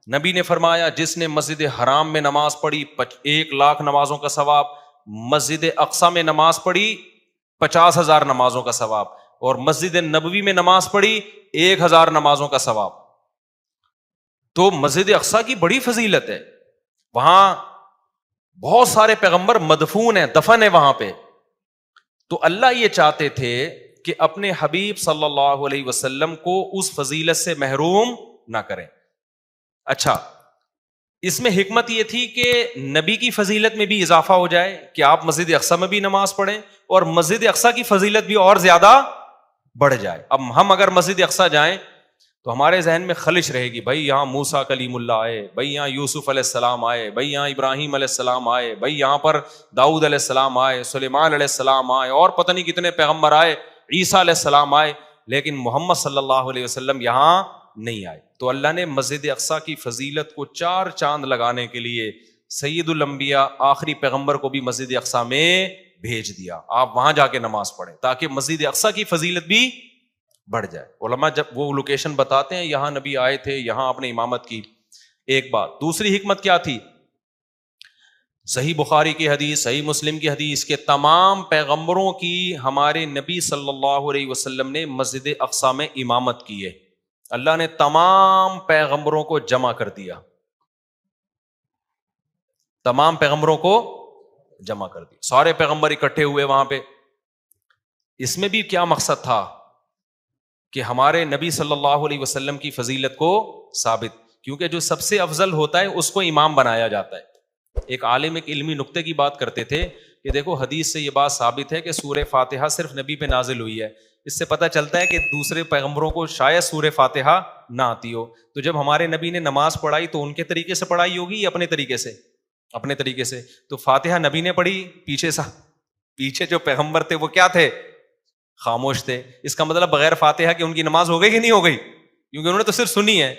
نبی نے فرمایا جس نے مسجد حرام میں نماز پڑھی 1,00,000 نمازوں کا ثواب، مسجد اقصی میں نماز پڑھی 50,000 نمازوں کا ثواب، اور مسجد نبوی میں نماز پڑھی 1,000 نمازوں کا ثواب. تو مسجد اقصی کی بڑی فضیلت ہے، وہاں بہت سارے پیغمبر مدفون ہیں، دفن ہے وہاں پہ. تو اللہ یہ چاہتے تھے کہ اپنے حبیب صلی اللہ علیہ وسلم کو اس فضیلت سے محروم نہ کریں. اچھا، اس میں حکمت یہ تھی کہ نبی کی فضیلت میں بھی اضافہ ہو جائے کہ آپ مسجد اقصی میں بھی نماز پڑھیں اور مسجد اقصی کی فضیلت بھی اور زیادہ بڑھ جائے. اب ہم اگر مسجد اقصی جائیں تو ہمارے ذہن میں خلش رہے گی، بھائی یہاں موسیٰ کلیم اللہ آئے، بھائی یہاں یوسف علیہ السلام آئے، بھائی یہاں ابراہیم علیہ السلام آئے، بھائی یہاں پر داؤد علیہ السلام آئے، سلیمان علیہ السلام آئے، اور پتہ نہیں کتنے پیغمبر آئے، عیسیٰ علیہ السلام آئے، لیکن محمد صلی اللہ علیہ وسلم یہاں نہیں آئے. تو اللہ نے مسجد اقصی کی فضیلت کو 4 چاند لگانے کے لیے سید الانبیاء آخری پیغمبر کو بھی مسجد اقصی میں بھیج دیا. آپ وہاں جا کے نماز پڑھیں تاکہ مسجد اقصی کی فضیلت بھی بڑھ جائے. علماء جب وہ لوکیشن بتاتے ہیں یہاں نبی آئے تھے، یہاں آپ نے امامت کی، ایک بات. دوسری حکمت کیا تھی؟ صحیح بخاری کی حدیث، صحیح مسلم کی حدیث کہ تمام پیغمبروں کی ہمارے نبی صلی اللہ علیہ وسلم نے مسجد اقصی میں امامت کی ہے. اللہ نے تمام پیغمبروں کو جمع کر دیا، تمام پیغمبروں کو جمع کر دیا، سارے پیغمبر اکٹھے ہوئے وہاں پہ. اس میں بھی کیا مقصد تھا کہ ہمارے نبی صلی اللہ علیہ وسلم کی فضیلت کو ثابت، کیونکہ جو سب سے افضل ہوتا ہے اس کو امام بنایا جاتا ہے. ایک عالم ایک علمی نقطے کی بات کرتے تھے کہ دیکھو حدیث سے یہ بات ثابت ہے کہ سورہ فاتحہ صرف نبی پہ نازل ہوئی ہے. اس سے پتہ چلتا ہے کہ دوسرے پیغمبروں کو شاید سورہ فاتحہ نہ آتی ہو. تو جب ہمارے نبی نے نماز پڑھائی تو ان کے طریقے سے پڑھائی ہوگی یا اپنے طریقے سے؟ اپنے طریقے سے. تو فاتحہ نبی نے پڑھی، پیچھے جو پیغمبر تھے وہ کیا تھے؟ خاموش تھے. اس کا مطلب بغیر فاتحہ کہ ان کی نماز ہو گئی کہ نہیں ہو گئی؟ کیونکہ انہوں نے تو صرف سنی ہے.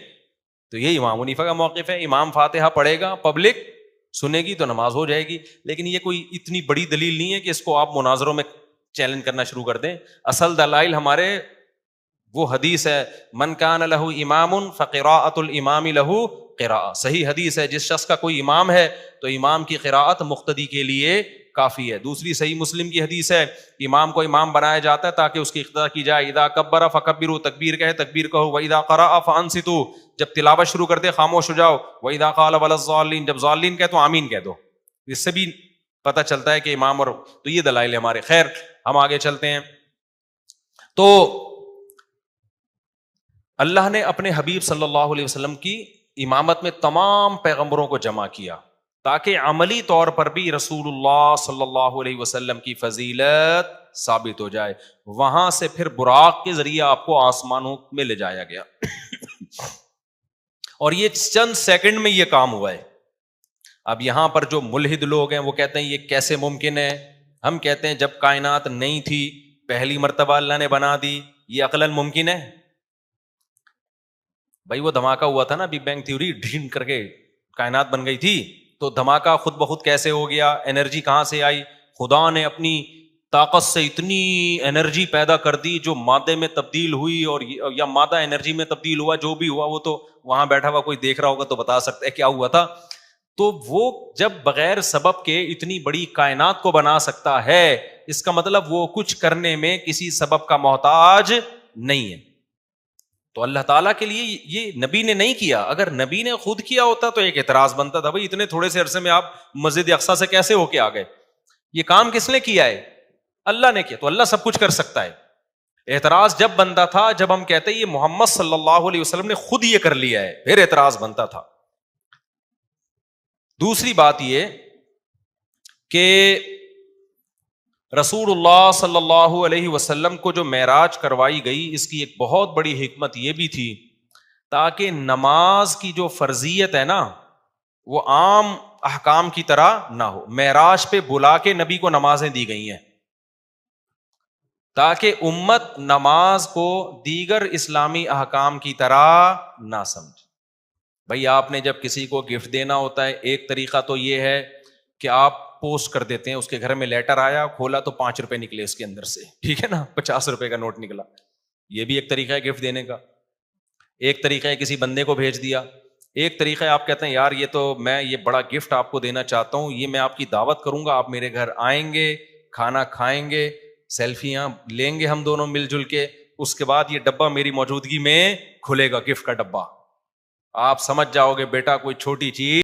تو یہ امام حنیفہ کا موقف ہے، امام فاتحہ پڑھے گا، پبلک سنے گی تو نماز ہو جائے گی. لیکن یہ کوئی اتنی بڑی دلیل نہیں ہے کہ اس کو آپ مناظروں میں چیلنج کرنا شروع کر دیں. اصل دلائل ہمارے وہ حدیث ہے من کان لہ امام فقراءۃ الامام لہ قراءۃ. صحیح حدیث ہے، جس شخص کا کوئی امام ہے تو امام کی قراءت مقتدی کے لیے کافی ہے. دوسری صحیح مسلم کی حدیث ہے، امام کو امام بنایا جاتا ہے تاکہ اس کی اقتدا کی جائے. اذا کبر فکبروا، تکبیر کہے تکبیر کہو. واذا قرأ فانصتوا، جب تلاوت شروع کر دے خاموش ہو جاؤ. واذا قال ولا الضالین، جب ضالین کہے تو آمین کہہ دو. اس سے بھی پتہ چلتا ہے کہ امام. اور تو یہ دلائل ہے ہمارے. خیر ہم آگے چلتے ہیں. تو اللہ نے اپنے حبیب صلی اللہ علیہ وسلم کی امامت میں تمام پیغمبروں کو جمع کیا تاکہ عملی طور پر بھی رسول اللہ صلی اللہ علیہ وسلم کی فضیلت ثابت ہو جائے. وہاں سے پھر براق کے ذریعے آپ کو آسمانوں میں لے جایا گیا اور یہ چند سیکنڈ میں یہ کام ہوا ہے. اب یہاں پر جو ملحد لوگ ہیں وہ کہتے ہیں یہ کیسے ممکن ہے. ہم کہتے ہیں جب کائنات نہیں تھی پہلی مرتبہ اللہ نے بنا دی، یہ عقلاً ممکن ہے؟ بھائی وہ دھماکہ ہوا تھا نا بگ بینگ تھیوری، ڈھین کر کے کائنات بن گئی تھی. تو دھماکہ خود بخود کیسے ہو گیا؟ انرجی کہاں سے آئی؟ خدا نے اپنی طاقت سے اتنی انرجی پیدا کر دی جو مادے میں تبدیل ہوئی، اور یا مادہ انرجی میں تبدیل ہوا. جو بھی ہوا وہ تو وہاں بیٹھا ہوا کوئی دیکھ رہا ہوگا تو بتا سکتا ہے کیا ہوا تھا. تو وہ جب بغیر سبب کے اتنی بڑی کائنات کو بنا سکتا ہے، اس کا مطلب وہ کچھ کرنے میں کسی سبب کا محتاج نہیں ہے. تو اللہ تعالیٰ کے لیے یہ نبی نے نہیں کیا. اگر نبی نے خود کیا ہوتا تو ایک اعتراض بنتا تھا، بھائی اتنے تھوڑے سے عرصے میں آپ مسجد اقصی سے کیسے ہو کے آ گئے؟ یہ کام کس نے کیا ہے؟ اللہ نے کیا. تو اللہ سب کچھ کر سکتا ہے. اعتراض جب بنتا تھا جب ہم کہتے ہیں یہ محمد صلی اللہ علیہ وسلم نے خود یہ کر لیا ہے، پھر اعتراض بنتا تھا. دوسری بات یہ کہ رسول اللہ صلی اللہ علیہ وسلم کو جو معراج کروائی گئی، اس کی ایک بہت بڑی حکمت یہ بھی تھی تاکہ نماز کی جو فرضیت ہے نا وہ عام احکام کی طرح نہ ہو. معراج پہ بلا کے نبی کو نمازیں دی گئی ہیں تاکہ امت نماز کو دیگر اسلامی احکام کی طرح نہ سمجھے. بھائی آپ نے جب کسی کو گفٹ دینا ہوتا ہے، ایک طریقہ تو یہ ہے کہ آپ پوسٹ کر دیتے ہیں، اس کے گھر میں لیٹر آیا، کھولا تو 5 روپے نکلے اس کے اندر سے، ٹھیک ہے نا، 50 روپے کا نوٹ نکلا. یہ بھی ایک طریقہ ہے گفٹ دینے کا. ایک طریقہ ہے کسی بندے کو بھیج دیا. ایک طریقہ ہے آپ کہتے ہیں یار یہ تو میں یہ بڑا گفٹ آپ کو دینا چاہتا ہوں, یہ میں آپ کی دعوت کروں گا, آپ میرے گھر آئیں گے, کھانا کھائیں گے, سیلفیاں لیں گے ہم دونوں مل جل کے, اس کے بعد یہ ڈبہ میری موجودگی میں کھلے گا, گفٹ کا ڈبہ. آپ سمجھ جاؤ گے بیٹا کوئی چھوٹی چیز